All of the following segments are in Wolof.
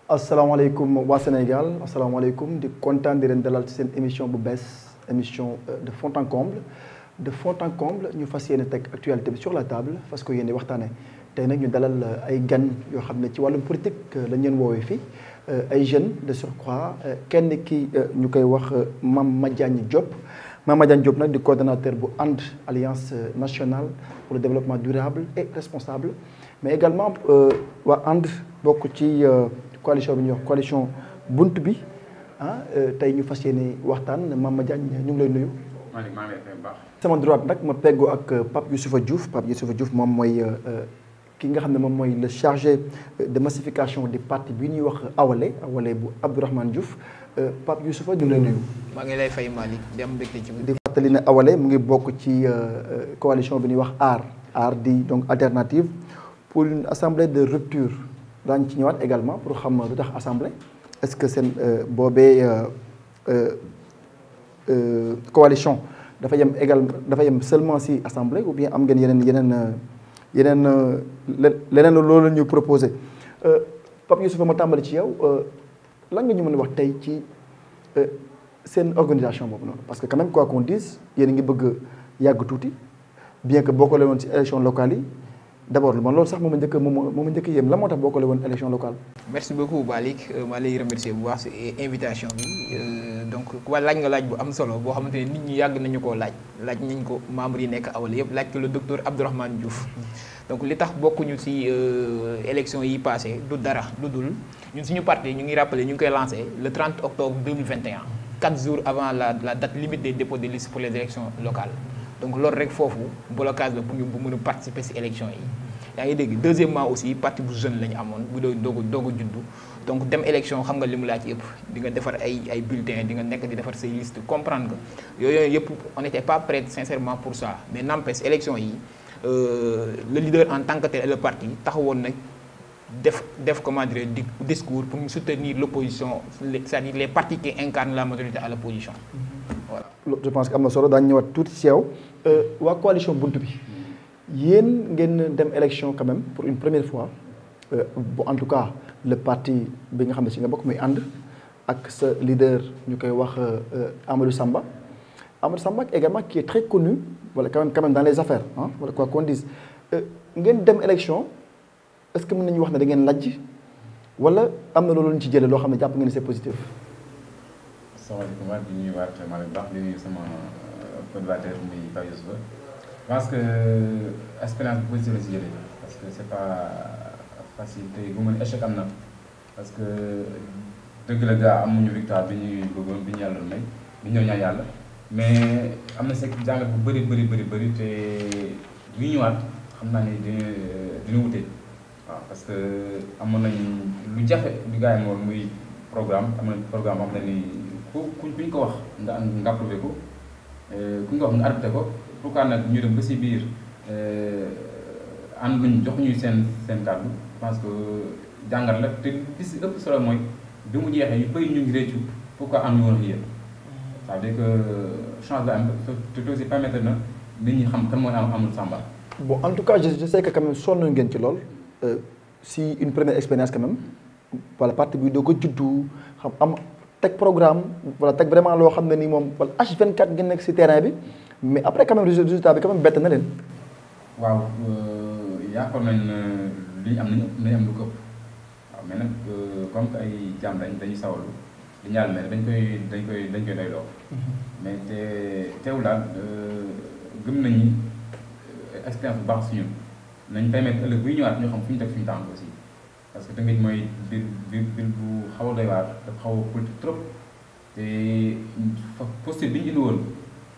asalaamaaleykum waa Sénégal asalaamaaleykum di kontaan di leen dalal ci seen émission bu bees émission de fond en comble ñu fas yéene teg actualité bi sur la table fas ko yéene waxtaane tey nag ñu dalal ay gan yoo xam ne ci wàllum politique lañ leen woowee fii ay jeunes de surcroît kenn ki ñu koy wax Mame Madiagne Diop Mame Madiagne Diop nag di coordonnateur bu AND Alliance nationale pour le développement durable et responsable mais également waa AND bokk ci coalition bi ñuy wax coalition bunt bi tey ñu fas yéene waxtaan Mame Madiagne ñu ngi lay nuyu. maa ngi lay fay bu baax. sama droite nag ma peggoo ak Pape Youssoufa Diouf moom mooy ki nga xam ne moom mooy le chargé de massification du parti bi ñuy wax Awalé bu Abdourahmane Diouf Pape Youssoufa ñu ngi lay nuyu. maa ngi lay fay Malick di am mbégte ci. di fàttali ne Awalé mu ngi bokk ci coalition bi ñuy wax aar di donc alternative pour une assemblée de rupture. daañu ci ñëwaat également pour xam lu tax assemblée est-ce que seen boobee coalition dafa yem seulement si assemblée ou bien am ngeen yeneen loolu ñu proposé Pape Youssoufa ma tàmbali ci yow lan nga ñu mën a wax tey ci seen organisation boobu noonu parce que quand même quoi qu'on dise yéen a ngi bëgg yàgg tuuti bien que bokkale woon ci élection locale yi. d'abord man loolu sax moom a njëkk yéem la moo tax bokkale woon élection locale. merci beaucoup Malick maa lay remercier bu baax si invitation bi donc laaj nga laaj bu am solo boo xamante ne nit ñi yàgg nañu koo laaj nañ ko membres yi nekk Awalé yëpp laaj ko le docteur Abdourahmane Diouf. donc li tax bokkuñu si élection yi passé du dara lu dul ñun suñu parti ñu ngi rappelé ñu ngi koy lancé le 30 octobre 2021 4 jours avant la date limite des dépôts de liste pour les élections locales. donc loolu rek foofu blocage la pour ñu bu mën a participer ci élection yi yaa ngi dégg deuxièmement aussi parti bu jeune la ñu amoon bu doog a juddu donc dem élection xam nga li mu laaj yëpp di nga defar ay bulletins di nga nekk di defar say liste comprendre que yooyu yëpp on n'était pas prêt sincèrement pour ça mais n'empêche élection yi le leader en tant que tel le parti taxawoon nag def comment dire discours pour ñu soutenir l'opposition c'est-à-dire les partis qui incarnent la majorité à l'opposition voilà. je pense que am na solo daañu ñëwaat tuuti ci yow waa coalition bunt bi yéen ngeen dem élection quand même pour une première fois en tout cas le parti bi nga xam ne ci nga bokk muy ànd ak sa leader ñu koy wax Amadou Samba également qui est très connu voilà quand même dans les affaires voilà quoi qu'on dise ngeen dem élection est-ce que mën nañu wax ne da ngeen lajj wala am na loolu ñu ci jëlee loo xam ne jàpp ngeen c'est positif. asalaamaaleykum waat di nuyuwaat maa ngi baax di nuyu sama collaborateur muy Pape Youssoufa je pense que expérience bu positive la si jëlee parce que c'est pas facile tey bu mën échec am na parce que dëgg la gaa amuñu victoire bi ñuy bëggoon bi ñu yàlla may bi ñëw ñaan yàlla mais am na seen jàngat bu bëri te bu ñu ñëwaat xam naa ne dina wute waaw parce que amoon nañ lu jafe lu gaa yi moom muy programme am na programme am na ni ku ñu ko wax nga approuvé ko ku ñu ko wax nga adopté ko pourquoi nag ñu dem ba si biir ànd luñ jox ñu seen kàddu je pense que jàngat la te li si ëpp solo mooy bi mu jeexee yu bëri ñu ngi réccu pourquoi am ñu woon yéen c'est-à-dire que change la am te aussi permettre na nit ñi xam kan mooy Amadou Samba. bon en tout cas je sais que quand même sonn ngeen ci lool si une première expérience quand même voilà parti bi doo ko juddu xam am teg programme voilà teg vraiment loo xam ne ni moom wala H24 ngeen nekk si terrain bi mais après quand même résultat bi quand même bett na leen. waaw yaakaar nañ li ñu am nañu am lu ko waaw mais nag comme que ay jàmm dañuy sawalu di ñaar mel dañ koy doyloo. mais teewul daal gëm nañu expérience bu baax si ñun nañ permettre ëllëg buy ñëwaat ñu xam fu ñu teg suñu tànk aussi parce que tamit mooy biir bu xaw a doy waar dafa xaw a politique trop te posture bi ñu indi woon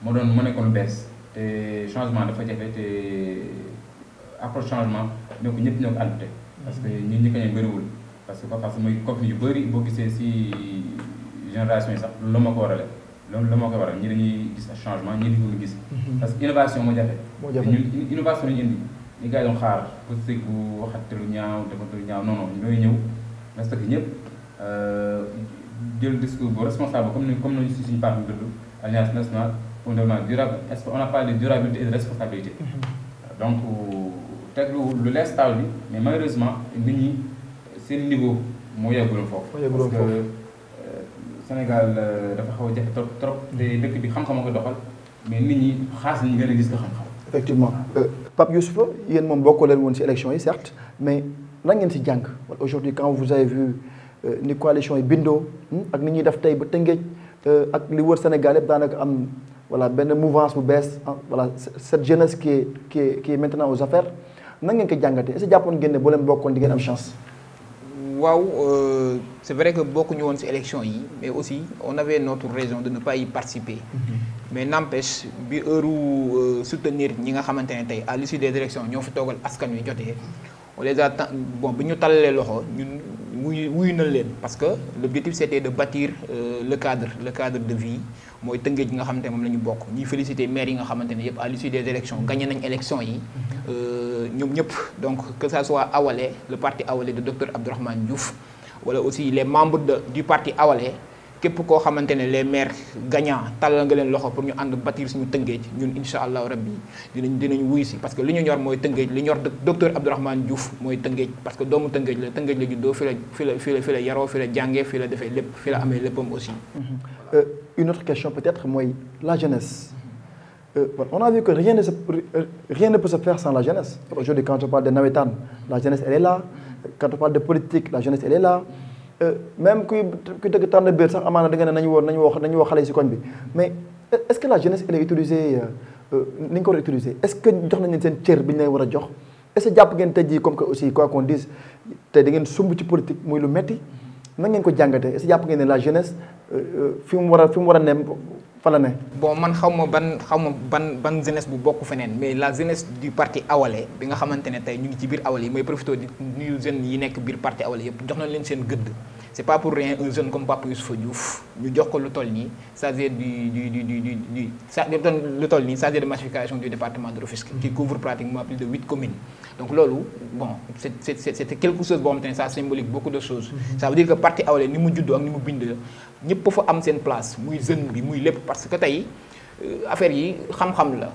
moo nekkoon lu bees te changement dafa jafe te approche changement ñoo ko ñëpp ñoo ko adopté parce que ñun ñi ko ñëw bëriwul parce que mooy conflit yu bëri boo gisee si génération yi sax loolu moo ko warale loolu moo koy waral ñi dañuy gis changement ñi di ko gis parce que innovation moo jafe ñun innovation lañu indi ñi gars yi doon xaar politique bu waxate lu ñaaw defante lu ñaaw non ñooy ñëw respecté ñëpp jël discours bu responsable comme nañu si suñu parti bi tudd Alliance nationale un développement durable est-ce qu'on n'a pas de durabilité et de responsabilité. Donc teg lu lees taw bi mais malheureusement nit ñi seen niveau moo yegguloon foofu. parce que Sénégal dafa xaw a jafe trop te dëkk bi xam-xam a ko doxal mais nit ñi xaas nañu gën a gis ko xam-xam. effectivement Pape Youssoufa yéen moom bokkoo leen woon ci élection yi certes mais lan ngeen ci jàng aujourd'hui quand vous avez vu ni coalition yi bindoo ak ni ñuy def tey ba Tëngéej ak li wër Sénégal yëpp daanaka am voilà benn mouvance bu bees voilà cette jeunesse qui est maintenant aux affaires nan ngeen ko jàngatee est-ce que jàppoon ngeen ne boo leen bokkoon di ngeen am chance. waaw c'est vrai que bokkuñu woon ci élection yi mais aussi on avait notre raison de ne pas y participer. mais n'empêche bi heure soutenir ñi nga xamante ne tey à l'issue des élections ñoo fi toogal askan wi jotee on les a bon bi ñu talalee loxo ñun wuyu na leen parce que l'objectif c'était de bâtir le cadre de vie mooy Tëngéej gi nga xamante ne moom la ñu bokk ñuy féliciter maire yi nga xamante ne yëpp à l'issue des élections gagné nañ élections yi ñoom ñëpp donc que ça soit Awalé le parti Awalé de docteur Abdourahmane Diouf wala aussi les membres du parti Awalé képp koo xamante ne les maires gagnants tàllal nga leen loxo pour ñu ànd bâtir suñu Tëngéej ñun incha allahu rabbi dinañ wuyu si parce que li ñu ñor mooy Tëngéej li ñor docteur Abdourahmane Diouf mooy Tëngéej parce que doomu Tëngéej la juddoo fi la yaroo fi la jàngee fi la defee lépp fi la amee léppam aussi. Une autre question peut-être mooy la jeunesse. On a vu que rien ne peut se faire sans la jeunesse. Aujourd'hui quand on parle de nawetaan la jeunesse elle est là quand on parle de politique la jeunesse elle est là. Même kuy dëgg tànn biir sax amaana da nga ne nañu woo xale yi ci koñ bi mais est-ce que la jeunesse elle est utilisée ni nga ko war a utiliser est-ce que jox nañ leen seen cër bi ñu leen war a jox est-ce que jàpp ngeen tey jii comme que aussi quoi qu'on dise tey da ngeen sumb ci politique muy lu metti nan ngeen ko jàngatee est-ce que jàpp ngeen ne la jeunesse fi mu war a ne fa la ne. bon man xaw ma ban jeunesse bu bokk feneen mais la jeunesse du parti Awalé bi nga xamante ne tey ñu ngi ci biir Awalé yi mooy profité di nuyu jeunes yi nekk biir parti Awalé yëpp jox nañ leen seen gëdd. c'est pas pour rien un jeune comme Pape Youssoufa Diouf ñu jox ko lu toll nii chargé lu toll nii chargé de massification du département de Rufisque qui couvre pratiquement plus de 8 communes donc loolu bon c'était quelque chose boo xamante ne ça symbolique beaucoup de choses ça veut dire que parti Awalé ni mu juddoo ak ni mu bind ñëpp fa am seen place muy jeune bi muy lépp parce que tey affaire yi xam-xam la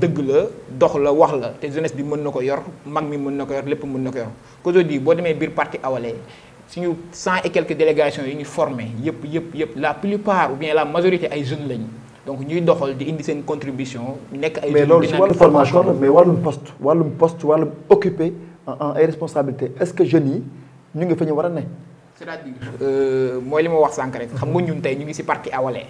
dëgg la dox la wax la te jeunesse bi mën na ko yor mag mi mën na ko yor lépp mën na ko yor qu'aujourd'hui boo demee biir parti Awalé suñu 100 et quelques délégations yi ñu formé yëpp la plupart ou bien la majorité ay jeunes lañu donc ñuy doxal di indi seen contribution nekk ay. mais loolu si wàllu formation la mais wàllum poste wàllum occupé en ay responsabilité est-ce que jeunes yi ñu ngi fa ñu war a ne. c'est-à-dire mooy li ma wax sànq rek xam nga ñun tey ñu ngi ci parti Awalé.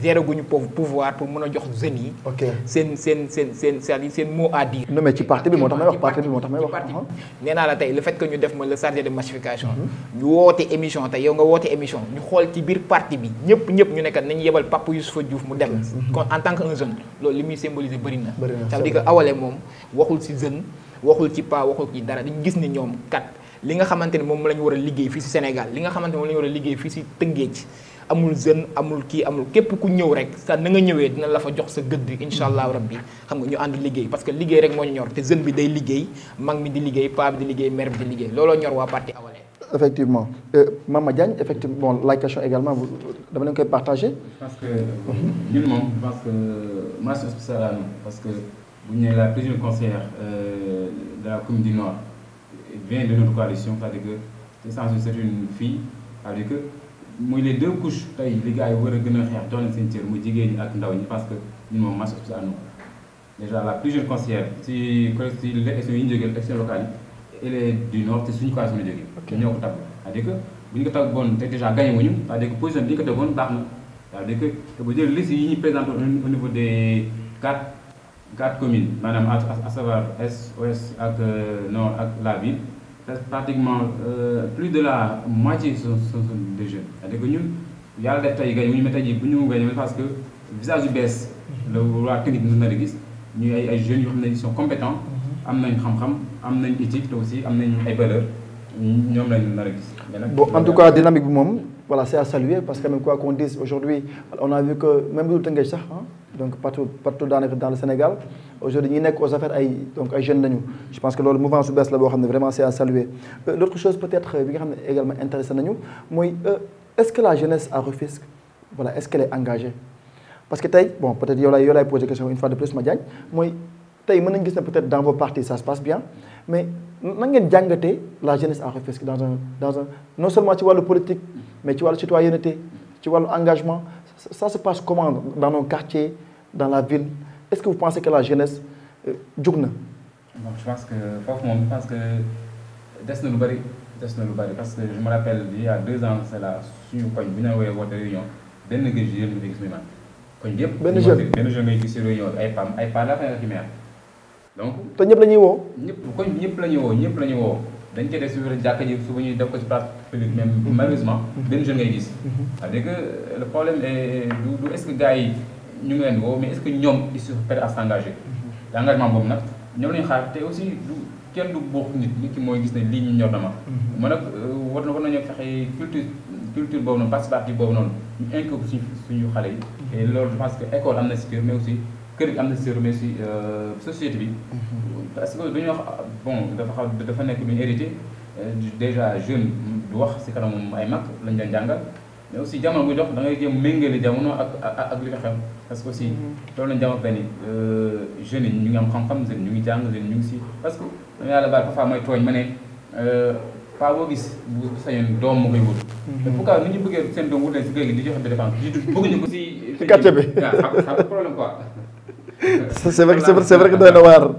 gérer guñu pouvoir pour mën a jox jeunes yi. ok seen c'est-à-dire seen mot à dire. non mais ci parti bi moo tax may wax parti bi moo tax may wax. nee naa la tey le fait que ñu def ma le chargé de massification. ñu woote émission tey yow nga woote émission ñu xool ci biir parti bi ñëpp ñu nekkat nañu yebal Pape Youssoufa Diouf mu dem. kon en tant que un jeune loolu li muy symboliser bëri na. ça veut dire que Awalé moom waxul ci jeune waxul ci pas waxul ci dara dañu gis ne ñoom kat. li nga xamante ne moom la ñu war a liggéey fii ci Sénégal li nga xamante ne moom la ñu war a liggéey fii ci Tëngéej amul jeune amul kii amul képp ku ñëw rek sa na nga ñëwee dina la fa jox sa gëdd incha allahu rabbi xam nga ñu ànd liggéey parce que liggéey rek moo ñu ñor te jeune bi day liggéey mag mi di liggéey paa bi di liggéey mère bi di liggéey looloo ñor waa parti Awalé. effectivement Mama Diagne effectivement la question également dama leen koy partager. parce que ñun moom parce que mention spéciale à nous parce que bu ñu nee la présidente conseillère de la commune du Nord. vient de notre coalition c'est-à-dire que c'est une fille c'est-à-dire que muy les deux couches tey li gars yi war a gën a xeex jox leen seen cër muy jigéen ñi ak ndaw ñi parce que ñun moom mention spéciale à nous déjà la plus jeune conseillère ci élection yi ñu jógee élection locale yi elle est du Nord te suñu coalition la jógee ñoo ko tàgg c'est-à-dire que bu ñu ko tàggoon te déjà gagné wuñu c'est-à-dire que position bi ñu ko tegoon baax na c'est-à-dire que te bu jël liste yi ñuy présenté au niveau des quatre communes maanaam à savoir Est Ouest ak Nord ak la ville pratiquement plus de la moitié sont des jeunes c'est-à-dire que ñun yàlla def tey gagné wu ñu mais tey jii bu ñu gagné parce que visage yu bees la waa technique ñu nar a gis ñu ay jeunes yoo xam ne ils sont compétents am nañ xam-xam am nañ éthique te aussi am nañ ay valeurs ñoom lañ nar a gis. bon en tout cas dynamique bi moom voilà c'est à saluer parce que même quoi qu'on dise aujourd'hui on a vu que même bu dul Tëngéej sax donc partout daanaka dans le Sénégal aujourd'hui ñi nekk aux affaires ay jeunes lañu je pense que loolu mouvement su bees la boo xam ne vraiment c'est à saluer l'autre chose peut-être bi nga xam ne également intéressé nañu mooy est-ce que la jeunesse à Rufisque voilà est-ce qu'elle est engagée parce que tey bon peut-être yow laay posé question une fois de plus Madiagne mooy tey mën nañu gis ne peut-être dans vos partis ça se passe bien mais nan ngeen jàngatee la jeunesse à Rufisque dans un non seulement ci wàllu politique mais ci wàllu citoyenneté ci wàllu engagement ça se passe comment dans nos quartiers dans la ville est-ce que vous pensez que la jeunesse jug na. bon je pense que foofu moom je pense que des na lu bari parce que je me rappelle il y a 2 ans c'est là suñu koñ bu ñu woowee woote réunion benn jeune nga gis muy man koñ bi yëpp. benn jeune ngay gis ci réunion ay PAM la fay ak maire donc. te ñëpp la ñuy woo. ñëpp la ñuy woo dañ koy def si wér jàkka ji suba ñuy def ko ci place publique même malheureusement benn jeune ngay gis. c'est-à-dire que le problème est du est-ce que gars yi ñu ngi leen woo mais est-ce que ñoom ils sont prêts à s'engager. l'engagement boobu nag ñoom lañu xaar te aussi du kenn du bokk nit ki mooy gis ne lii ñu ñor na ma. man nag war nañoo fexe culture boobu noonu participative boobu noonu ñu inculquer suñu xale yi. et loolu je pense que école am na si kër mais aussi kër gi am na si kër mais aussi société bi. parce que dañuy wax bon dafa nekk lu ñu hérité déjà jeune du wax si kanam ay mag lañ leen jàngal mais aussi jamono buy dox da ngay jéem méngale jamono ak li nga xam parce que aussi loolu lañ jàmm ni jeunes yi ñu ngi am xam-xam jeunes ñu ngi jàng jeunes ñu ngi si parce que dama yàlla baal parfois mooy tooñ ma ne pas boo gis bu sañoon doom moo koy wut. mais pourquoi ni ñu bëggee seen doom wut leen si kër gi di joxe dépense di bëgguñu ko si quartier bi waaw xam problème quoi. c'est vrai que doy na waar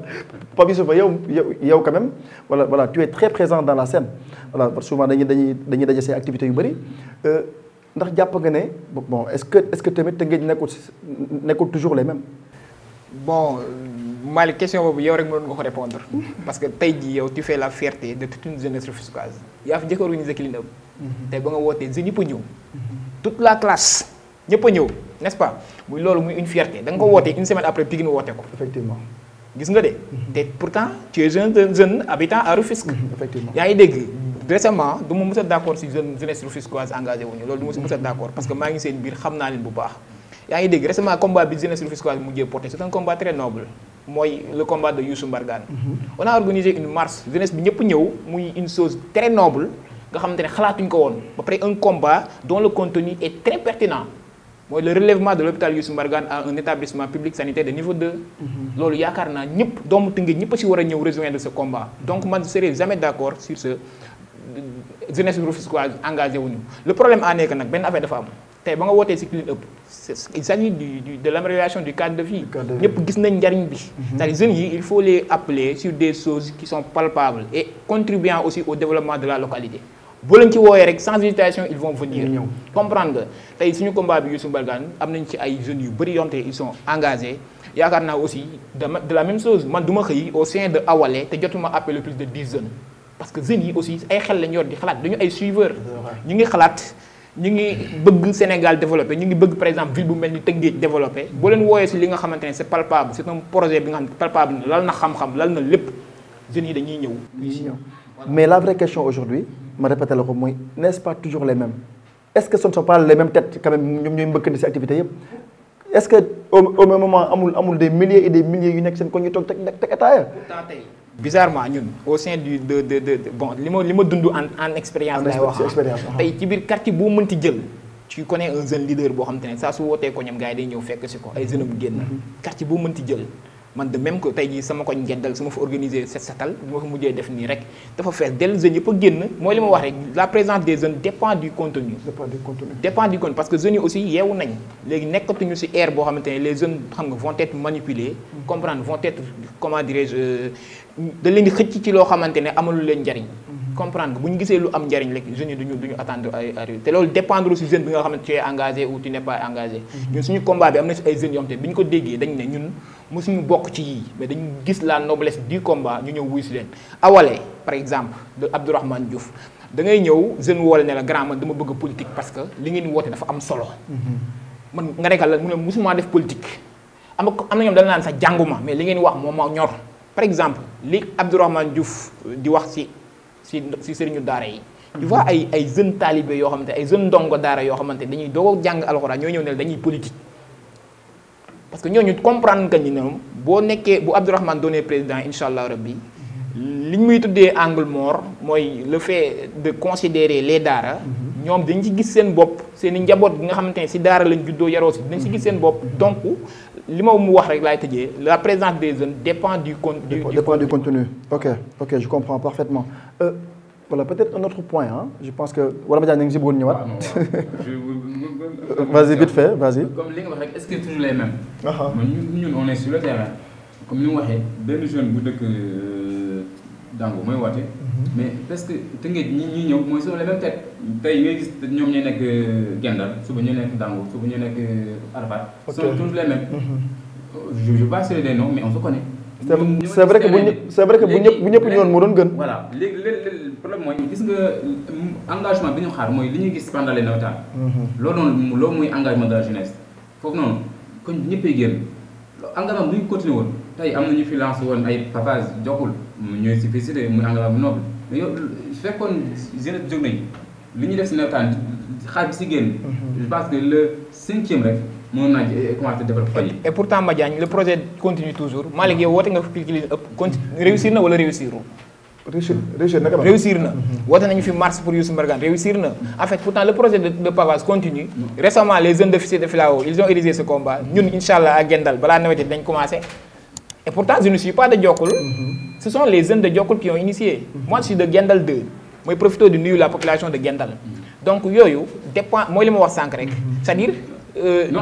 Pape Youssoufa yow quand même voilà tu es très présent dans la scène voilà souvent dañuy daje say activités yu bëri ndax jàpp nga ne bon est-ce que tamit Tëngéej nekkul toujours les mêmes. bon Malick question boobu yow rek mënoon nga ko répondre parce que tey jii yow tu fais la fierté de toute une jeunesse rufisquoise yaa fi njëkk a organisé clean up tey ba nga wootee jeunes ñëpp a ñëw toute la classe ñëpp a ñëw n'est-ce pas muy loolu muy une fierté da nga ko wootee une semaine après Pikine woote ko. effectivement gis nga de te pourtant tu es jeune habitant à Rufisque. effectivement yaa ngi dégg récemment du ma mës a d'accord si jeunesse rufisquoise engagé wuñu loolu du ma mës a d'accord parce que maa ngi seen biir xam naa leen bu baax. yaa ngi dégg récemment combat bi jeunesse rufisquoise mujjee porté c'est un combat très noble mooy le combat de Youssou Mbargane. On a organisé une marche jeunesse bi ñëpp ñëw muy une chose très noble nga xamante ne xalaatuñ ko woon ba pare un combat dont le contenu est très pertinent. mooy le relèvement de l'hôpital Youssou Mbargane à un établissement public sanitaire de niveau 2. loolu yaakaar naa ñëpp doomu Tëngéej ñëpp a si war a ñëw rejoindre ce combat donc man je serai jamais d'accord sur ce jeunesse rufisquoise engagé wuñu le problème en est que nag benn affaire dafa am tey ba nga wootee si clean up il s'agit de l'amélioration du cadre de vie ñëpp gis nañ njariñ bi c'est-à-dire jeunes yi il faut les appeler sur des choses qui sont palpables et contribuant aussi au développement de la localité. boo leen ci wooyee rek sans hésitation ils vont venir comprendre nga tey suñu combat bi Youssou Mbargane am nañ ci ay jeunes yu bëri yoo xam te ils sont engagés yaakaar naa aussi de la même chose man du ma xëy au sein de Awalé te jotuma appelé plus de 10 jeunes parce que jeunes yi aussi ay xel lañ yor di xalaat dañu ay suiveurs ñu ngi xalaat ñu ngi bëgg Sénégal développé ñu ngi bëgg par exemple ville bu mel ni Tëngéej développé boo leen wooyee si li nga xamante ne c'est palpable c'est un projet bi nga xam ne palpable lal na xam-xam lal na lépp jeunes yi dañuy ñëw. mais la vraie question aujourd'hui ma répété la ko mooy n'est-ce pas toujours les mêmes est-ce que ce ne sont pas les mêmes têtes quand même ñoom ñooy mbëkkandi ci activités yëpp est-ce que au même moment amul des milliers et des milliers yu nekk seen ko ñu toog teg ataaya. bizarrement ñun au sein bon li ma dund en expérience lay wax tey ci biir quartier boo mënti jël tu connais un jeune leader boo xam te ne saa su wootee ko ñoom gars yi day ñëw fekk si ko ay jeunes am génn quartier boo mënti jël man de même que tey jii sama koñ ngeddal su ma fa organiser set setal bu ma fa mujjee def nii rek dafa fees dellu jeunes yëpp a génn mooy li ma wax rek la présence des jeunes dépend du contenu parce que jeunes yi aussi yeewu nañ léegi nekkatuñu ci ère boo xamante ne les jeunes xam nga vont être manipulés comprendre vont être comment dirais-je da leen di xëcc ci loo xamante ne amalu leen njariñ comprendre bu ñu gisee lu am njariñ rek jeunes yi duñu attendre ay te loolu dépendre ci jeune bi nga xamante tu es engagé ou tu n'es pas engagé ñun suñu combat bi am na ci ay jeunes yoo xamante bi ñu ko déggee dañ ne ñun mosuñu bokk ci yii mais dañu gis la noblesse du combat ñu ñëw wuy si leen Awalé par exemple de Abdourahmane Diouf da ngay ñëw jeune woole ne la grand man dama bëgg politique parce que li ngeen woote dafa am solo man nga nekkal la mu ne mosuma def politique am na ñoom dañ naan sax jànguma mais li ngeen wax moom ma ñor par exemple li Abdourahmane Diouf di wax si sëriñu daara yi tu vois ay jeunes talibé yoo xamante ay jeunes ndongo daara yoo xamante dañuy doog jàng alxuraan ñoo ñëw ne dañuy politique parce que ñooñu comprendre que ni ñoom boo nekkee bu Abdourahmane doonee président incha allah rabbi li ñu muy tuddee angle mort mooy le fait de considérer les daara ñoom dañ ci gis seen bopp seen i njaboot gi nga xamante ne si daara lañ juddoo yaroo si dañ si gis seen bopp donc li ma mu wax rek laay tëjee la présence des jeunes dépend du contenu. Ok, je comprends parfaitement. Voilà, peut-être un autre point, hein. Je pense que wala ma jàng si bëggoon ñëwaat. Vas-y, vite fait, vas-y. Comme li nga wax rek, est-ce que toujours les mêmes? ñun on est sur le terrain. Comme ni mu waxee benn jeune bu dëkk Dangu mooy woote. mais presque Tëngéej ñi ñëw mooy sur les mêmes têtes tey ngay gis ñoom ñooy nekk Gendal suba ñu nekk Dangu suba ñu nekk Arafat. sont tous les mêmes. je vais pas citer des noms mais on se connaît. c'est vrai que bu ñëpp ñëwoon moo doon gën. voilà léegi problème mooy gis nga engagement bi ñu xaar mooy li ñuy gis pendant les nawetaan. loolu mooy engagement de la jeunesse foofu noonu kon ñëppay génn engagement bu ñu continué woon tey am na ñu fi lancé woon ay pavage jokkul ñooy si félicité muy engagement bu noble mais yow fekkoon jeunesse jóg nañu li ñuy def si nawetaan xaar bi si génn. je pense que le 5e rek. mën naa commencé développer fan yi. Et pourtant Madiagne le projet continue toujours Malick yow woote nga fi li ëpp réussir na wala réussir réussir na woote nañu fi marche pour Youssou Mbargane réussir na en fait pourtant le projet de pavage continue. Récemment les jeunes de Fissé de Filao ils ont érigé ce combat ñun inchallah à Gendal balaa nawet dañ commencé et pourtant je ne suis pas de Diokoul. Ce sont les jeunes de Diokoul qui ont initié. Moi je suis de Gendal 2 mooy profité de nuyu la population de Gendal donc yooyu dépend mooy li ma wax sànq rek c'est-à-dire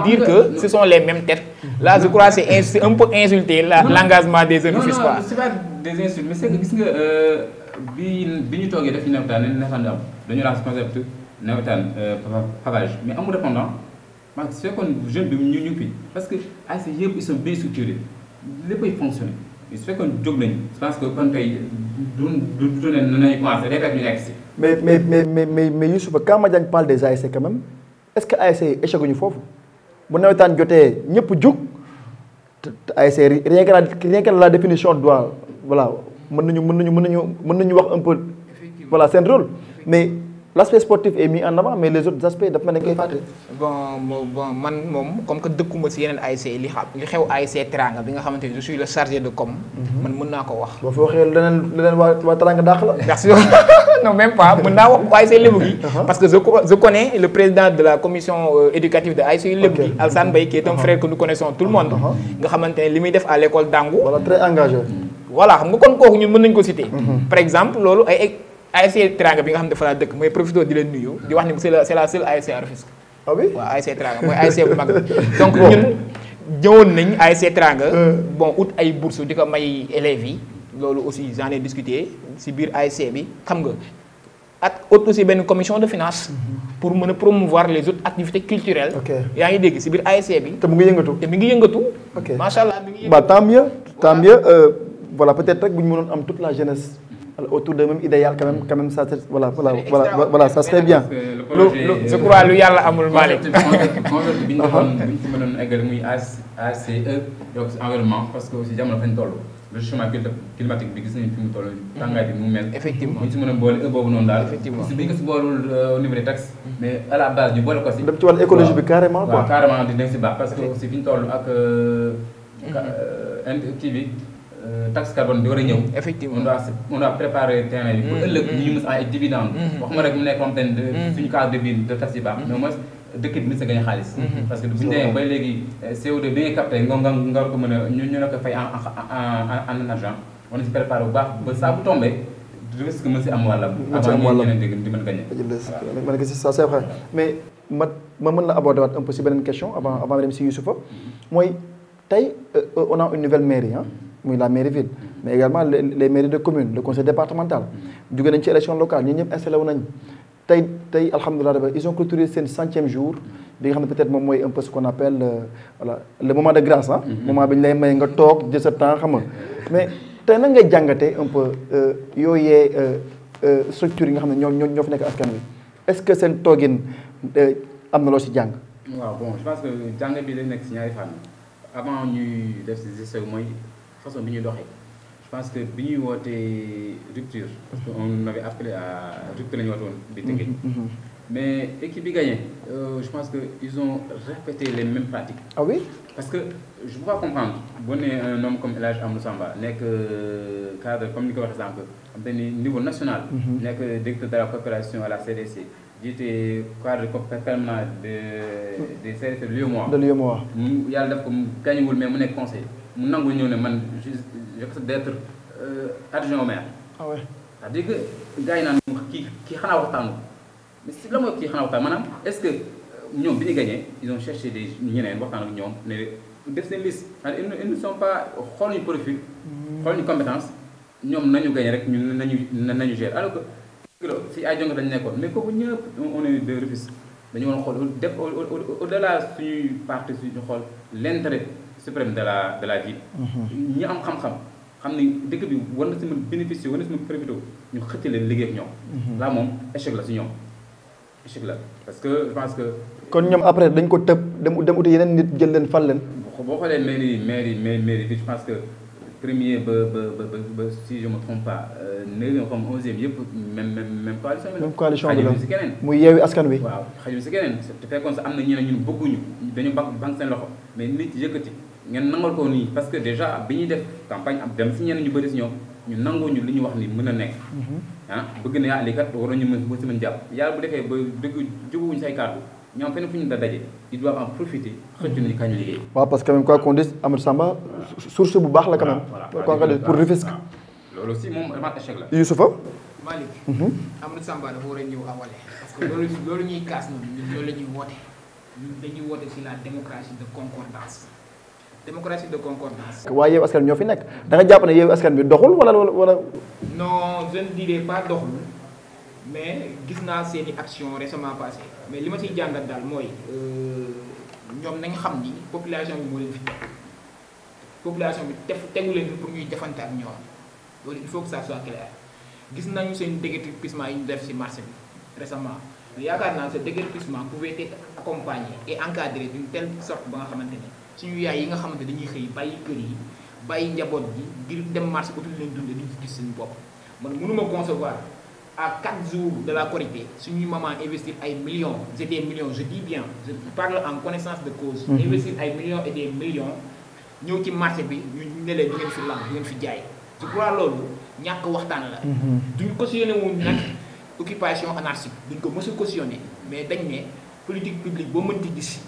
dire que ce sont les mêmes têtes. Là, je crois que c'est un peu insulter l'engagement des jeunes fils. Non, c'est pas des insultes, mais c'est que gis nga bi ñu toogee def ñu nawetaan ne nawetaan am dañu responsabilité nawetaan pavage mais amul répondant parce que su fekkoon jeune bi ñu ngi fi parce que ASC yëpp ils sont bien structurés léppay fonctionner su fekkoon jóg nañu je pense que kon tey du ne nañu commencé day fekk ñu nekk si. mais Youssoupha quand Madiagne parle des ASC quand même. Est-ce que ASC yi échec ñu foofu bu nawetaan jotee ñëpp jug te ASC rien que la définition doit voilà mën nañu wax un peu voilà seen rôle mais l'aspect sportif est mis en avant mais les autres aspects dafa mel ni dañ koy fàtte. bon man moom comme que dëkkuma si yeneen ASC li xew ASC Teranga bi nga xamante ni je suis le chargé de com. man mën naa ko wax. boo fi waxee leneen waa Teranga dàq la. merci non même pas mën naa wax ASC Lébou gi parce que je connais le président de la commission éducative de ASC Lébou gi Alsane Mbaye qui est un frère que nous connaissons tout le monde. nga xamante ne li muy def à l'école Dangu. voilà très engagé. voilà xam nga kon kooku ñun mën nañu ko citer. par exemple loolu ay ASC Teranga bi nga xam ne dafa laa dëkk mooy profité di leen nuyu di wax ni c'est la seule ASC à Rufisque. ah oui waaw ASC Teranga mooy ASC bu mag donc ñun ñëwoon nañ ASC Teranga bon ut ay bourses di ko may élèves yi loolu aussi j'en ai discuté si biir ASC bi xam nga ak aussi benn commission de finance pour mën a promouvoir les autres activités culturelles. yaa ngi dégg si biir ASC bi. te mu ngi yëngatu. ok macha allah mi ngi yëngatu. bah tant mieux voilà peut-être rek bu ñu mënoon am toute la jeunesse. autour de même idéal quand même ça voilà ça serait bien. je crois lu yàlla amul Malick. concept bi ñu defoon bi ñu ci mënoon eggal muy ASCE yokk si environnement parce que aussi jamono fañ toll le changement climatique bi gis nañu fi mu toll tàngaay bi mu mel. effectivement bu ñu si mën a boole boobu noonu daal. effectivement si bi nga si boolul au niveau des taxes. mais à la base ñu boole ko si. dem ci wàllu écologie bi carrément quoi. waaw carrément dinañ si baax parce que aussi fi ñu toll ak kii bi. taxe carbone bi war a ñëw. effectivement on doit préparer terrain bi. pour ëllëg ñu mës ay dividende. waxuma rek mu nekk comme tey suñu cadre de vie de taxe yi baax. mais au moins dëkk bi mën sa gañ xaalis. parce que bu ñu demee ba léegi CO2 bi nga capté nga ko mën a ñu ne ko fay en argent. on est si préparé bu baax ba saa bu tombé risque mën si am wàllam. avant ñeneen di mën a gagné. voilà ça c'est vrai mais ma mën la aborder waat un peu si beneen question avant dem si Youssoupha mooy tey on a une nouvelle mairie muy la mairie ville mais également les mairies de communes le conseil départemental jóge nañ ci élection locale ñi ñëpp installé wu nañ tey alhamdulilah ils ont clôturé seen 100e jour bi nga xam ne peut-être moom mooy un peu ce qu'on appelle voilà le moment de grâce moment bi ñu lay may nga toog jël sa temps xam nga mais tey nan ngay jàngatee un peu yooyee structure yi nga xam ne ñoo fi nekk askan wi est-ce que seen toogin am na loo si jàng. waaw bon je pense que jàng bi dañ nekk si ñaari fànn avant ñuy def si geste mooy façon bi ñuy doxee je pense que bi ñuy wootee rupture parce que on avait appelé à rupture la ñu woote woon bi Tëngéej mais équipe bi gagné je pense que ils ont répété les mêmes pratiques. Ah oui. Parce que je peux pas comprendre bu ne un homme comme El Hadj Amadou Samba nekk cadre comme ni ko waxee sànq am te ni niveau national. nekk directeur de la coopération à la CDC. jiite cadre permanent des CDC de l'UEMOA. de l'UEMOA. mu yàlla def ko mu gañewul mais mu nekk conseil mu nangu ñëw ne man j'accepte d'être adjoint au maire. ah ouais. c'est-à-dire que gars yi naan kii xanaa waxtaanu mais si la mooy kii xanaa waxtaan maanaam est-ce que ñoom bi ñu gagné ils ont cherché des ñeneen waxtaan ak ñoom ne def seen liste ils ne sont pas xool ñu profil. xool ñu compétence ñoom nañu gagné rek ñun nañu gérer alors que si ay jongo dañu nekkoon mais kooku ñëpp on est de Rufisque dañu war a xool def au-delà suñuy parti suñu xool l'intérêt suprême de la ville. ñi am xam-xam xam ni dëkk bi war na si mën bénéficier war na si mën profité ñu xëcc leen liggéey ak ñoom. là moom échec la si ñoom échec la parce que je pense que. kon ñoom après dañ ko tëb dem uti yeneen nit jël leen fal leen. boo xoolee mairie bi je pense que premier ba si je me trompe pas 9e comme 11e yëpp même coalition bi la. même coalition bi la xajul si keneen. muy Yewwi Askan Wi. waaw xajul si keneen te fekkoon sax am na ñeneen ñun bëgguñu dañu banque seen loxo mais nit yëkkati ngeen nangal ko nii parce que déjà bi ñuy def campagne am dem si ñeneen ñu bëri si ñoom ñu nanguñu li ñu wax ni mën a nekk. bëgg na yaa lii kat waroon ñu mën jàpp yàlla bu defee ba dëgg jóguwuñu say kàddu ñoom fenn fu ñu da daje ils doivent en profiter xëcc nañu kañ liggéey. waaw parce que même quoi qu'on dise Amadou Samba source bu baax la quand même. voilà pour Rufisque. loolu aussi moom vraiment échec la. Youssoufa. Malick. Amadou Samba dafa war a ñëw awale. parce que loolu ñuy kaas noonu ñun loolu la ñuy woote ñun dañuy woote ci la démocratie de concordance. démocratie de concordance. waaye Yewwi Askan Wi ñoo fi nekk da nga jàpp ne Yewwi Askan Wi doxul wala. non je ne dirais pas doxul mais gis naa seen i action récemment passé mais li ma ciy jàngat daal mooy ñoom nañ xam ni population bi moo leen fi teg population bi tegu leen pour ñuy defante ak ñoom loolu il faut que ça soit clair gis nañu seen déguerpissement yi ñu def ci marché bi récemment mais yaakaar naa ce déguerpissement pouvait être accompagné et encadré d'une telle sorte ba nga xamante ne suñu yaay yi nga xamante dañuy xëy bàyyi kër yi bàyyi njaboot gi ngir dem marché utul leen dundee di gis seen bopp man mënuma concevoir à 4 jours de la Korité suñuy maman investir ay millions et des millions je dis bien je parle en connaissance de cause. investir ay millions et des millions ñëw ci marché bi ñu ne leen du ngeen fi lam du ngeen fi jaay je crois loolu ñàkk waxtaan la. duñ cautionné wuñ nag occupation anarchique duñ ko mës a cautionné mais dañ ne politique publique boo mënti gis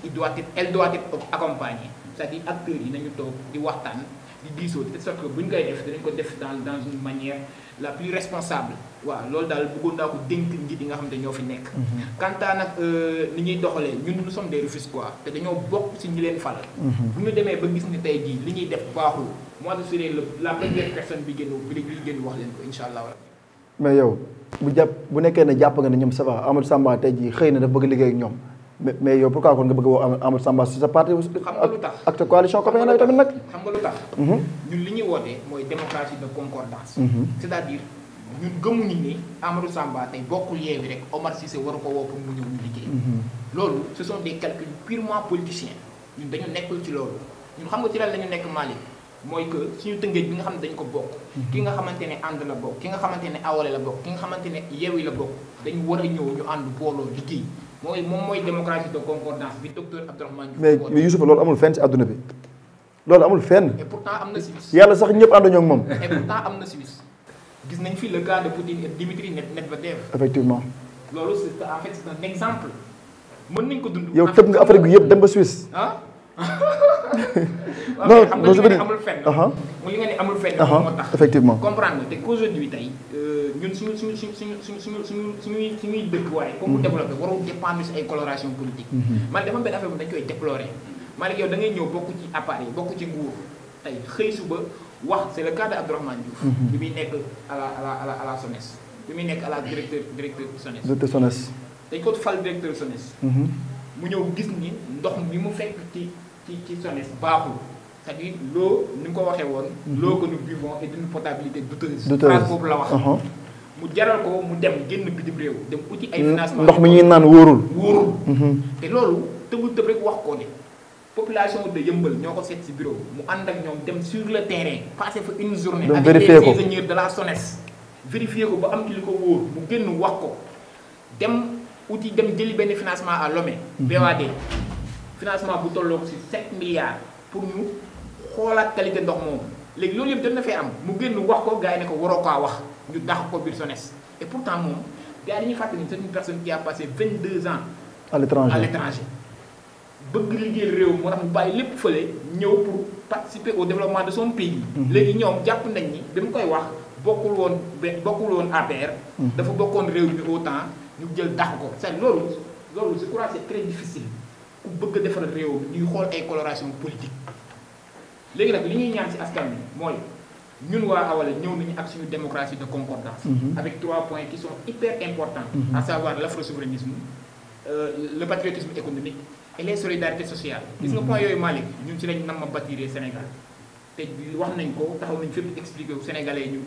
elle doit être accompagnée c'est-à-dire acteurs yi nañu toog di waxtaan di diisoo de sorte que buñ koy def dinañ ko def dans une manière la plus responsable waaw loolu daal bëggoon naa ko dénk njiit yi nga xam ne ñoo fi nekk. quant à nag ni ñuy doxalee ñun nous sommes des Rufisquois te dañoo bokk ci ñi leen fal. bu ñu demee ba gis ni tey jii li ñuy def baaxul moi je serai la première personne bi génn wax leen ko incha allah. mais yow bu nekkee ne jàpp nga ne ñoom ça va Amadou Samba tey jii xëy na dafa bëgg liggéey ak ñoom mais yow pourquoi kon nga bëgg woo Amadou Samba si sa parti. xam nga lu tax ak sa coalition copain nag tamit nag. xam nga lu tax. ñun li ñuy wootee mooy démocratie de concordance. c'est-à-dire ñun gëmuñu ni Amadou Samba tey bokkul Yewwi rek Omar Cissé waru ko woo pour mu ñëw ñu liggéey. loolu ce sont des calculs purement politiciens ñun dañu nekkul ci loolu ñun xam nga ci lan la ñu nekk Malick mooy que suñu tëngéej bi nga xam ne dañu ko bokk. ki nga xamante ne ànd la bokk ki nga xamante ne awale la bokk ki nga xamante ne Yewwi la bokk dañu war a ñëw ñu ànd booloo liggéey moom mooy démocratie de concordance bi docteur Abdourahmane Diouf. mais Youssoupha loolu amul fenn ci àdduna bi loolu amul fenn. et pourtant am na Suisse. yàlla sax ñëpp ànduñoo ak moom. et pourtant am na Suisse. gis nañ fi le cas de Poutine et Dimitri Medvedev. effectivement. loolu c'est en fait c'est un exemple. mën nañ ko dund. yow tëb nga Afrique bi yëpp dem ba Suisse. ah. non xam nga li nga ne amul fenn. mu li nga ne amul fenn. moo tax effectivement comprendre nga te qu'aujourd'hui tey ñun suñuy dëkkuwaay. comme mu développé warul dépendre si ay coloration politique. man dafa benn affaire bu dañ koy déplorer. Malick yow da ngay ñëw bokk ci appareil bokk ci nguur tey xëy suba wax c'est le cas de Abdourahmane Diouf. bi muy nekk à la SONES. bi muy nekk à la directeur SONES. directeur SONES. dañ ko fal directeur SONES. mu ñëw gis ni ndox mi mu fekk ci SONES baaxul c'est-à-dire l'eau ni nga ko waxee woon. l'eau que nous buvons est d'une potabilité douteuse. phrase boobu la wax. mu jaral ko mu dem génn bitim réew dem uti ay financement ndox mi ñuy naan wóorul. te loolu tëbul tëb rek wax ko ne population de Yeumbeul ñoo ko seet ci bureau mu ànd ak ñoom dem sur le terrain passé fa une journée. donc avec les ingénieurs de la SONES. vérifier ko ba am ci li ko wóor mu génn wax ko dem uti dem jëli benn financement à Lomé. BOAD financement bu tolloo ci 7 milliards pour ñu xoolaat qualité ndox moom léegi loolu yëpp jot na fee am mu génn wax ko gars yi ne ko waroo kaa wax ñu dàq ko biir SONES et pourtant moom gars yi dañuy fàttali ni c'est une personne qui a passé 22 ans à l'étranger bëgg liggéeyal réew moo tax mu bàyyi lépp fële ñëw pour participer au développement de son pays. léegi ñoom jàpp nañ ni bi mu koy wax bokkul woon APR. dafa bokkoon réew mi autant ñu jël dàq ko c'est loolu je crois c'est très difficile ku bëgg a defal réew mi ñuy xool ay coloration politique. léegi nag li ñuy ñaan ci askan bi mooy ñun waa Awalé ñëw nañu ak suñu démocratie de concordance. avec 3 points qui sont hyper importants. à savoir l'afro-souverainisme le patriotisme économique et les solidarités sociales. gis nga point yooyu Malick ñun ci lañ nam ma bâtir Sénégal te wax nañ ko taxaw nañ fépp expliqué Sénégalais ñu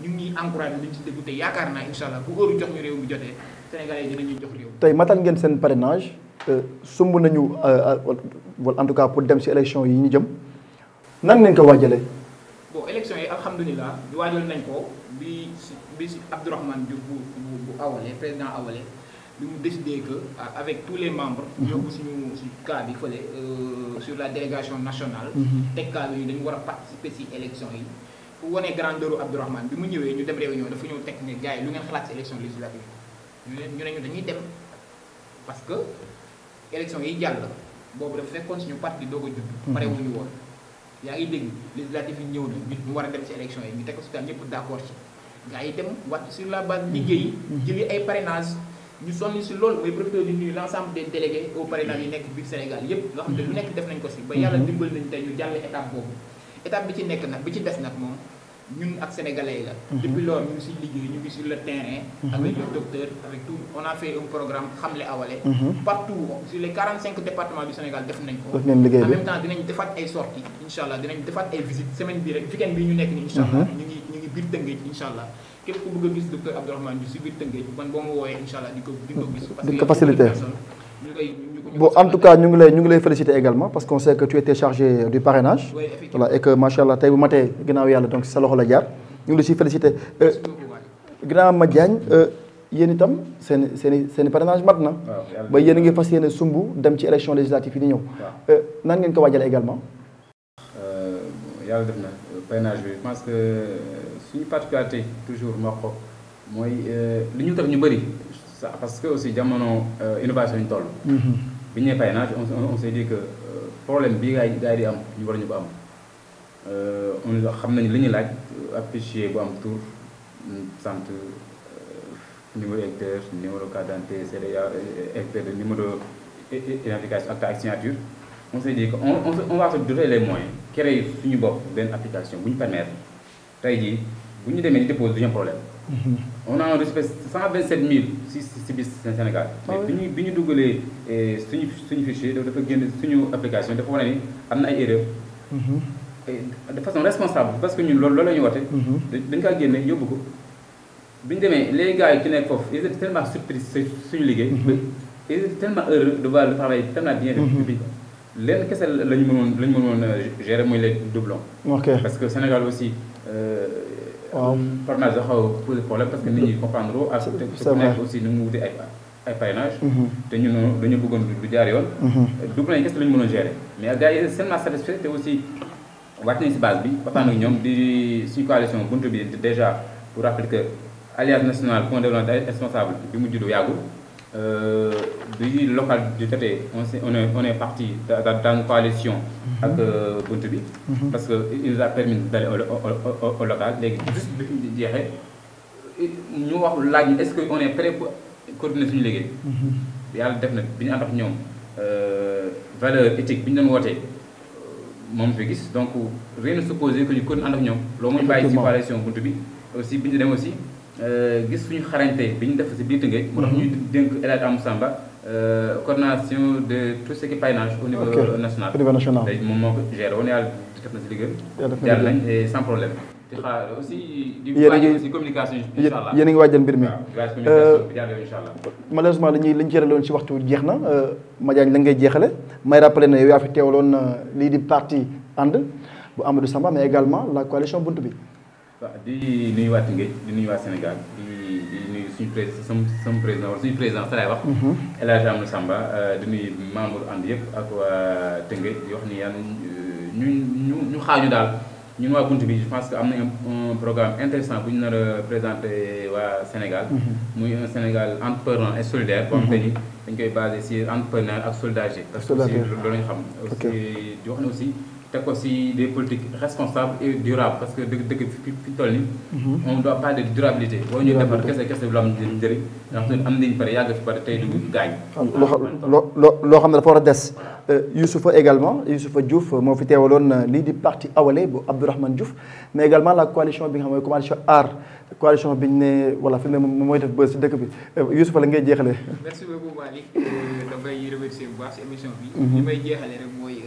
ngi encouragé dañ ci déglu te yaakaar naa incha allah bu heure jox ñu réew mi jotee Sénégalais yi dinañuy jox réew. tey matal ngeen seen parrainage sumb nañu en tout cas pour dem ci élection yi ñu jëm nan ngeen ko waajalee. bon élection yi alhamdulilah waajal nañ ko bi si Abdourahmane Diouf bu Awalé président Awalé bi mu décidé que avec tous les membres. yóbbu suñu cas bi fële sur la délégation nationale. teg cas yi dañu war a participer ci élection yi. fu wane grandeur Abdourahmane bi mu ñëwee ñu dem réunion dafa ñëw teg ne gars yi lu ngeen xalaat ci élection législative ñu ne ñu dañuy dem parce que élection yi jàll boobu dafa fekkoon suñu parti doog a judd. pare wuñu woon. yaa ngi dégg législative yi ñëw na ñu war a dem ci élection yi ñu teg ko ci ñëpp d'accord ci gars yi dem wàcc sur la base liggéey jëli ay parrainage ñu sonn ci loolu mooy profité di nuyu l'ensemble des délégués au parrainage yi nekk biir Sénégal yépp nga xam ne lu nekk def nañ ko ci ba yàlla dimbal nañ tey ñu jàll étape boobu étape bi ci nekk nag bi ci des nag moom ñun ak sénégalais yi la depuis loolu ñu ngi ciy liggéey ñu ngi sur le terrain avec le docteur avec tout on a fait un programme Xamle Awalé partout sur les 45 départements du Sénégal def nañ ko en même temps dinañ defaat ay sorties inshallah dinañ defaat ay visites semaine bi rek weekend bi ñu nekk ni inshallah ñu ngi biir Tëngéej inshallah képp ku bëgg a gis docteur Abdourahmane Diouf si biir Tëngéej man boo ma woowee inshallah di ko gis parce que di ko faciliter bon en tout cas ñu ngi lay féliciter également parce qu'on sait que tu étais chargé du parrainage. Oui, voilà et que machallah tey bu matee ginnaaw yàlla donc sa loxo la jaar ñu ngi la siy féliciter. ginnaaw ma Diagne yéen itam seen parrainage mat na. ba yéen a ngi fas yéene sumb dem ci élection législative yi di ñëw. nan ngeen ko waajale également. yàlla def na parrainage bi je pense que suñu particularité toujours ma ko mooy li ñu tax ñu bëri. parce que aussi jamono innovation ñu toll. bi ñu nee parrainage on s'est dit que problème bii gars yi di am ñu war ñu ko am on xam nañu li ñuy laaj ab fichier bu am tur sant numéro électeur numéro carte d'identité CEDEA électeur numéro identification ak signature on s'est dit que on va se donner les moyens créer suñu bopp benn application bu ñu permettre tey jii bu ñu demee di déposer du ñu am problème. on a reçu 127 000 si biir Sénégal. mais bi ñu dugalee suñu fichier dafa génn suñu application dafa wane ni am na ay erreurs. de façon responsable parce que ñun loolu la ñuy woote. dañ kaa génne yóbbu ko. bi ñu demee les gars yi ki nekk foofu ils étaient tellement surpris suñu liggéey. ils étaient tellement heureux de voir le travail tellement bien fait. lenn kese la ñu mënoon gérer mooy les doublons. parce que Sénégal aussi. waaw parrainage dafa xaw a poser problème parce que nit ñi comprendre ak ku nekk aussi nu mu wuti ay parrainage te ñun dañu bëggoon du jaar yoon double nañ qu'est-ce que la ñu mënoon gérer mais gars yi seulement satisfait te aussi wàcc nañ si base bi waxtaan ak ñoom di suñu coalition buntu bi déjà pour rappeler que alliance nationale pour un développement responsable bi mu juddoo yàggul bi local du côté on est parti dans une coalition ak buntu bi parce que il nous a permis d'aller au local léegi juste bi fi jeexee ñu wax laaj est-ce que on est prêt pour continuer suñu liggéey yàlla def na bi ñu ànd ak ñoom valeur éthique bi ñu doon wootee moom fi gis donc rien ne suppose que ñu continuer ànd ak ñoom loolu mooy bàyyi ci coalition buntu bi aussi bi ñu dem aussi gis suñu xarañte bi ñu def si biir Tëngéej moo tax ñuy dénk El Hadj Amou Samba coordination de tout ce qui est parrainage au niveau national léegi moom moo ko géré woon yàlla def na si liggéey jàll nañ et sans problème di xaar aussi di waajal aussi communication incha allah yéen a ngi waajal mbir mi communication bi jàll incha allah malheureusement li ñu jëraloon ci waxtu jeex na Madiagne la ngay jeexale may rappelé ne yow yaa fi teewaloon lii di parti ànd bu Amadou Samba mais également la coalition buntu bi waaw di nuyu waa Tëngéej di nuyu waa Sénégal di nuyu suñu président wala suñu président sa laay wax. El Hadj Amadou Samba di nuyu membre ànd yëpp ak waa Tëngéej di wax ni yàlla ñu xaaju daal ñun waa bunt bi je pense que am na un programme intéressant bu ñu nar a présenté waa Sénégal. muy un Sénégal entreprenant et solidaire. boo xamante ni dañ koy basé si entrepreneur ak solidarité. parce que aussi loolu la ñu xam. aussi di wax ne aussi. teg ko si des politiques responsables et durables parce que dëgg fi toll nii. on doit parler de durabilité. boo ñuy defar kese lu am njëriñ. ndax am nañu pare yàgg fi pare tey du gaañ. loo xam ne dafa war a des. Youssoufa également Youssoufa Diouf moo fi teewaloon lii di parti Awalé bu Abdourahmane Diouf mais également la coalition bi nga xam mooy coalition Aar coalition bi ñu ne voilà fi mu ne mooy def bës si dëkk bi Youssoufa la ngay jeexalee. merci beaucoup Malick dafay remercier bu baax si émission bi. li may jeexalee rek mooy.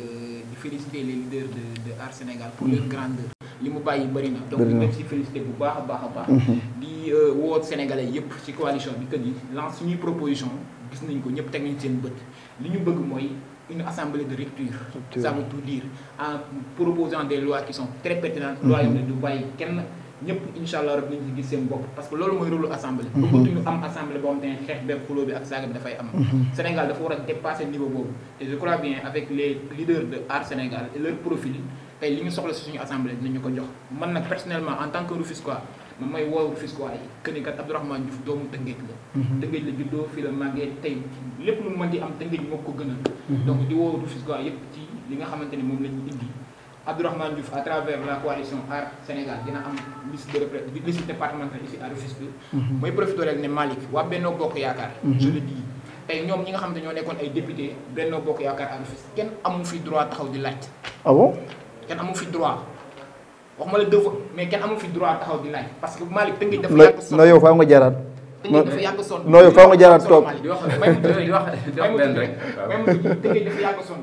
féliciter les leaders de Aar Sénégal pour leur grandeur li mu bàyyi bëri na donc ñu leen si féliciter bu baax a baax di woo Sénégalais yëpp ci coalition bi que ni lance suñuy proposition gis nañ ko ñëpp teg nañ seen bët li ñu bëgg mooy une assemblée de rupture ça veut tout dire en proposant des lois qui sont très pertinentes lois yoo xam ne du bàyyi kenn ñëpp incha allah rek nañ si gis seen bopp parce que loolu mooy rôle assemblée bëggatuñu am assemblée boo xam te ne xeex beeg xuloo bi ak saaga bi dafay am Sénégal dafa war a dépasser niveau boobu et je crois bien avec les leaders de Aar Sénégal et leur profil tey li ñu soxla si suñu assemblée dinañu ko jox man nag personnellement en tant que Rufisquois man may woowu Rufisquois yi que ni kat Abdourahmane Diouf doomu Tëngéej la Tëngéej la juddoo fii la màggee tey lépp lu mu mën di am Tëngéej moo ko gënal donc di woowu Rufisquois yëpp ci li nga xamante ne moom la ñu indi Abdourahmane Diouf à travers la coalition Aar Sénégal dina am liste départementale ici à Rufisque mooy profité rek ne Malick waa Benno Bokk Yaakaar je le dis tey ñoom ñi nga xam ne ñoo nekkoon ay député Benno Bokk Yaakaar à Rufisque kenn amul fi droit taxaw di laaj ah bon kenn amul fi droit waxuma la devoir mais kenn amul fi droit taxaw di laaj parce que Malick Tëngéej dafa yàgg sonn non yow faa nga jaaraat Tëngéej dafa yàgg sonn non yow faa nga jaaraat toog Tëngéej dafa yàgg sonn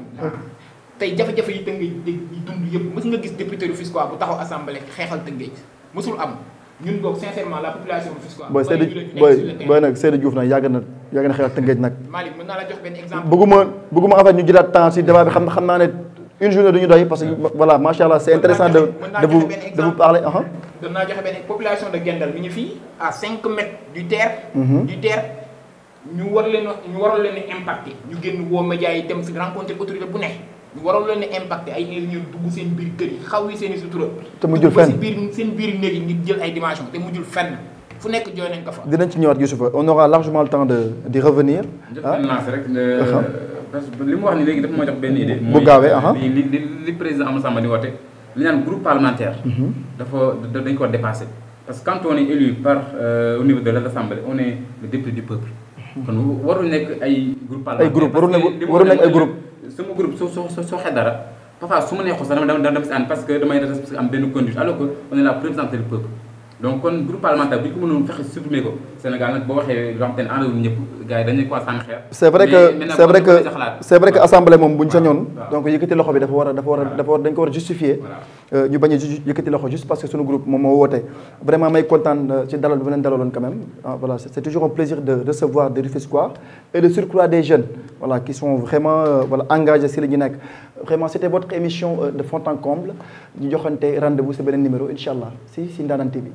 tey jafe-jafe yi Tëngéej di dund yëpp mës nga gis député Rufisquois bu taxaw assemblée xeexal Tëngéej mësul am ñun boog sincèrement la population Rufisquois booy nag Seydou Diouf nag yàgg na xeexal Tëngéej nag Malick mën naa la jox benn exemple bëgguma en fait ñu jëlaat temps si débat bi xam naa ne une journée duñu doy parce que voilà macha allah c'est intéressant de vous parler mën naa joxe benn population de Guendal mi ngi fii à 5 mètres du terre ñu waroon leen impacté ñu génn woo médias yi dem fi rencontré autorité bu ne ñu waroon leen impacté ay ingénieur dugg seen biir kër yi xaw yi seen i sutura te mujjul fenn seen biir néeg yi ngir jël ay dimension te mujjul fenn fu nekk jooy nañ ko fa dinañ ci ñëwaat Youssoufa on aura largement le temps d'y revenir rek parce que li mu wax ni léegi dafa ma jox benn idée bu gaawee li président Amadou Samba di woote li naan groupe parlementaire dañ ko dépassé parce que quand on est élu par au niveau de l'Assemblée on est le député du peuple kon warul nekk ay groupe parlementaire warul nekk ay groupe sama groupe soo xee dara parfois su ma neexul sax dama si ànd parce que damay am benn conduite alors que on est là pour représenter le peuple donc kon groupe parlementaire bu ñu ko mënoon fexe supprimer ko Sénégal nag boo waxee loo xam te ne àndawul ñëpp gars yi dañuy ko sànni xeer. c'est vrai que assemblée moom bu ñu sañoon donc yëkkati loxo bi dañ ko war a justifier ñu bañ a yëkkati loxo juste parce que suñu groupe moom moo woote vraiment may kontaan ci dalal bi leen dalaloon quand même voilà c'est toujours un plaisir de recevoir des Rufisquois et de surcroît des jeunes voilà qui sont vraiment engagés si li ñu nekk vraiment c'était votre émission de fond en comble ñu joxante rendez-vous si beneen numéro incha allah si Ndanane TV